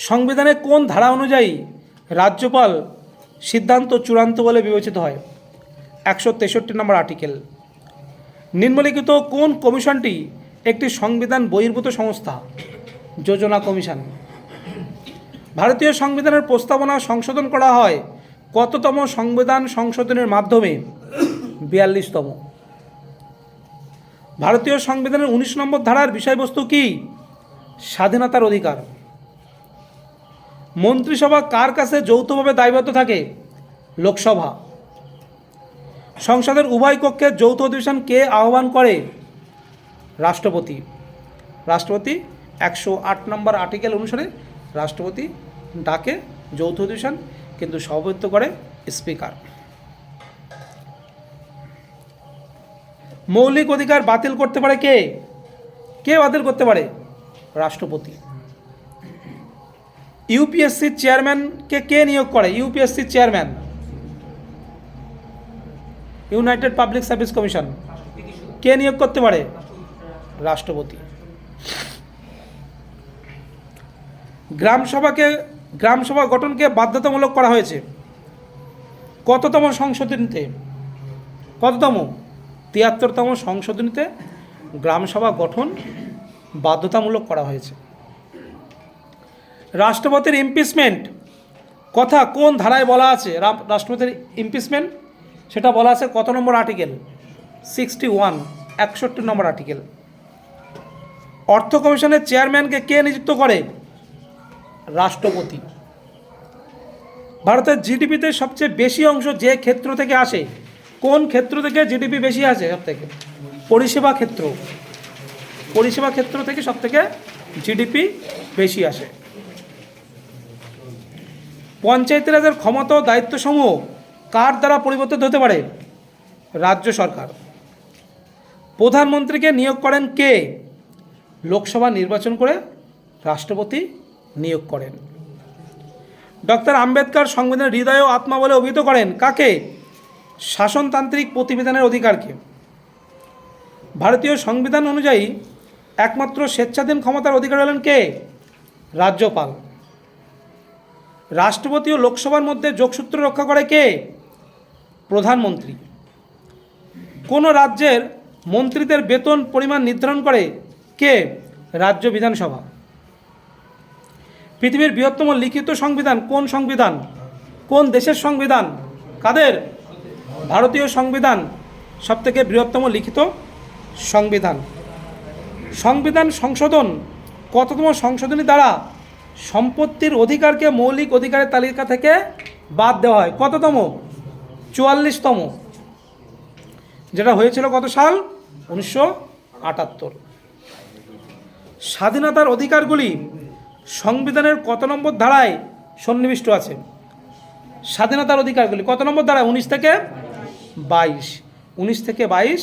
সংবিধানে কোন ধারা অনুযায়ী রাজ্যপাল সিদ্ধান্ত চূড়ান্ত বলে বিবেচিত হয়? 163 নম্বর আর্টিকেল। নিম্নলিখিত কোন কমিশনটি একটি সংবিধান বহির্ভূত সংস্থা? যোজনা কমিশন। ভারতীয় সংবিধানের প্রস্তাবনা সংশোধন করা হয় কততম সংবিধান সংশোধনের মাধ্যমে? 42তম। ভারতীয় সংবিধানের 19 নম্বর ধারার বিষয়বস্তু কি? স্বাধীনতার অধিকার। মন্ত্রিসভা কার কাছে যৌথভাবে দায়বদ্ধ থাকে? লোকসভা। সংসদের উভয় কক্ষের যৌথ অধিবেশন কে আহ্বান করে? রাষ্ট্রপতি। রাষ্ট্রপতি 108 নম্বর আর্টিকেল অনুসারে রাষ্ট্রপতি ডাকে যৌথ অধিবেশন, কিন্তু সভাপতিত্ব করে স্পিকার। মৌলিক অধিকার বাতিল করতে পারে কে? কে বাতিল করতে পারে? রাষ্ট্রপতি। ইউপিএসসির চেয়ারম্যানকে কে নিয়োগ করে? ইউপিএসসির chairman, United Public Service Commission, কে নিয়োগ করতে পারে? রাষ্ট্রপতি। গ্রামসভা গঠনকে বাধ্যতামূলক করা হয়েছে কততম সংশোধনীতে? কততম? 73তম সংশোধনীতে গ্রামসভা গঠন বাধ্যতামূলক করা হয়েছে। রাষ্ট্রপতির ইমপিচমেন্ট কথা কোন ধারায় বলা আছে? রাষ্ট্রপতির ইমপিচমেন্ট সেটা বলা আছে কত নম্বর আর্টিকেল? 61, 61 নম্বর আর্টিকেল। অর্থ কমিশনের চেয়ারম্যানকে কে নিযুক্ত করে? রাষ্ট্রপতি। ভারতের জিডিপিতে সবচেয়ে বেশি অংশ যে ক্ষেত্র থেকে আসে? কোন ক্ষেত্র থেকে জিডিপি বেশি আসে? সব থেকে পরিষেবা ক্ষেত্র। পরিষেবা ক্ষেত্র থেকে সব থেকে জিডিপি বেশি আসে। পঞ্চায়েত রাজের ক্ষমতা ও দায়িত্বসমূহ কার দ্বারা পরিবর্তিত হতে পারে? রাজ্য সরকার। প্রধানমন্ত্রীকে নিয়োগ করেন কে? লোকসভা নির্বাচন করে রাষ্ট্রপতি নিয়োগ করেন। ডক্টর আম্বেদকর সংবিধানের হৃদয় ও আত্মা বলে অভিহিত করেন কাকে? শাসনতান্ত্রিক প্রতিবিধানের অধিকারকে। ভারতীয় সংবিধান অনুযায়ী একমাত্র স্বেচ্ছাধীন ক্ষমতার অধিকার হলেন কে? রাজ্যপাল। রাষ্ট্রপতি ও লোকসভার মধ্যে যোগসূত্র রক্ষা করে কে? প্রধানমন্ত্রী। কোন রাজ্যের মন্ত্রীদের বেতন পরিমাণ নির্ধারণ করে কে? রাজ্য বিধানসভা। পৃথিবীর বৃহত্তম লিখিত সংবিধান কোন সংবিধান? কোন দেশের সংবিধান? কাদের? ভারতীয় সংবিধান সবথেকে বৃহত্তম লিখিত সংবিধান। সংবিধান সংশোধন কততম সংশোধনী দ্বারা সম্পত্তির অধিকারকে মৌলিক অধিকারের তালিকা থেকে বাদ দেওয়া হয়? কততম? 44তম। যেটা হয়েছিল কত সাল? 1978। স্বাধীনতার অধিকারগুলি সংবিধানের কত নম্বর ধারায় সন্নিবিষ্ট আছে? স্বাধীনতার অধিকারগুলি কত নম্বর ধারায়? 19 থেকে 22। 19 থেকে 22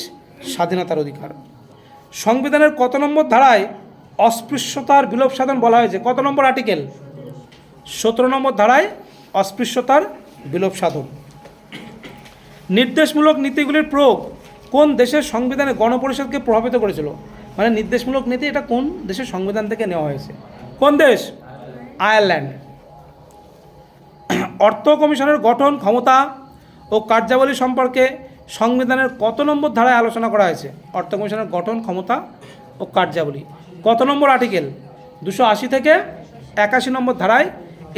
স্বাধীনতার অধিকার। সংবিধানের কত নম্বর ধারায় অস্পৃশ্যতার বিলোপ সাধন বলা হয়েছে? কত নম্বর আর্টিকেল? 17 নম্বর ধারায় অস্পৃশ্যতার বিলোপ সাধন। নির্দেশমূলক নীতিগুলির প্রয়োগ কোন দেশের সংবিধানে গণপরিষদকে প্রভাবিত করেছিল? মানে নির্দেশমূলক নীতি এটা কোন দেশের সংবিধান থেকে নেওয়া হয়েছে? কোন দেশ? আয়ারল্যান্ড। অর্থ কমিশনের গঠন, ক্ষমতা ও কার্যাবলী সম্পর্কে সংবিধানের কত নম্বর ধারায় আলোচনা করা হয়েছে? অর্থ কমিশনের গঠন, ক্ষমতা ও কার্যাবলী কত নম্বর আর্টিকেল? 280 থেকে 81 নম্বর ধারায়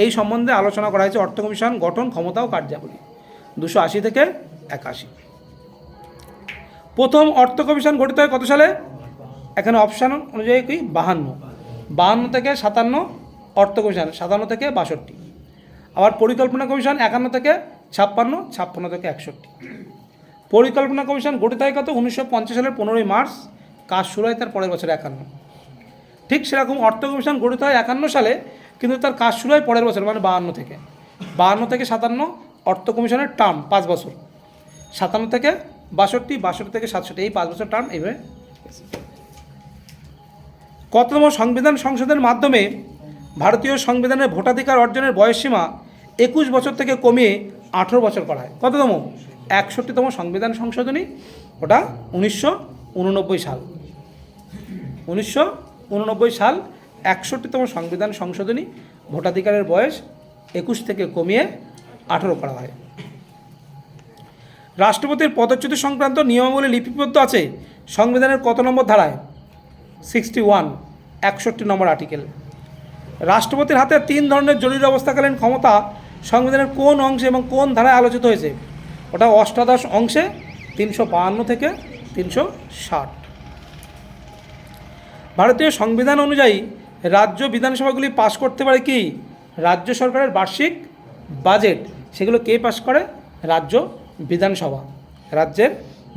এই সম্বন্ধে আলোচনা করা হয়েছে। অর্থ কমিশন গঠন, ক্ষমতা ও কার্যাবলী 280 থেকে 81। প্রথম অর্থ কমিশন গঠিত হয় কত সালে? এখানে অপশান অনুযায়ী কি? 52 থেকে 57 অর্থ কমিশন, 57 থেকে 62। আবার পরিকল্পনা কমিশন 51 থেকে 56, 56 থেকে 61। পরিকল্পনা কমিশন গঠিত হয় কত? 1950 সালের 15ই মার্চ, কাজ শুরু হয় তার পরের বছর 51। ঠিক সেরকম অর্থ কমিশন গঠিত হয় 51 সালে, কিন্তু তার কাজ শুরু হয় পরের বছর, মানে 52 থেকে। 52 থেকে 57 অর্থ কমিশনের টার্ম 5 বছর। 57 থেকে 62, 62 থেকে 67, এই 5 বছর টার্ম। এইভাবে কততম সংবিধান সংশোধনের মাধ্যমে ভারতীয় সংবিধানের ভোটাধিকার অর্জনের বয়সসীমা 21 বছর থেকে কমিয়ে 18 বছর করা হয়? কততম? 61তম সংবিধান সংশোধনী, ওটা 1989 সাল। 1989 সাল 61তম সংবিধান সংশোধনী ভোটাধিকারের বয়স 21 থেকে কমিয়ে 18 করা হয়। রাষ্ট্রপতির পদচ্যুতি সংক্রান্ত নিয়মাবলী লিপিবদ্ধ আছে সংবিধানের কত নম্বর ধারায়? 61, 61 নম্বর আর্টিকেল। রাষ্ট্রপতির হাতে 3 ধরনের জরুরি অবস্থাকালীন ক্ষমতা সংবিধানের কোন অংশে এবং কোন ধারায় আলোচিত হয়েছে? ওটা অষ্টাদশ অংশে 352 থেকে 360। ভারতীয় সংবিধান অনুযায়ী রাজ্য বিধানসভাগুলি পাশ করতে পারে কি? রাজ্য সরকারের বার্ষিক বাজেট। সেগুলো কে পাশ করে? রাজ্য বিধানসভা, রাজ্যের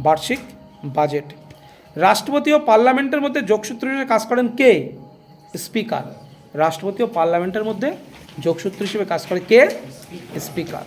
বার্ষিক বাজেট। রাষ্ট্রপতি ও পার্লামেন্টের মধ্যে যোগসূত্র হিসেবে কাজ করেন কে? স্পিকার। রাষ্ট্রপতি ও পার্লামেন্টের মধ্যে যোগসূত্র হিসেবে কাজ করে কে? স্পিকার।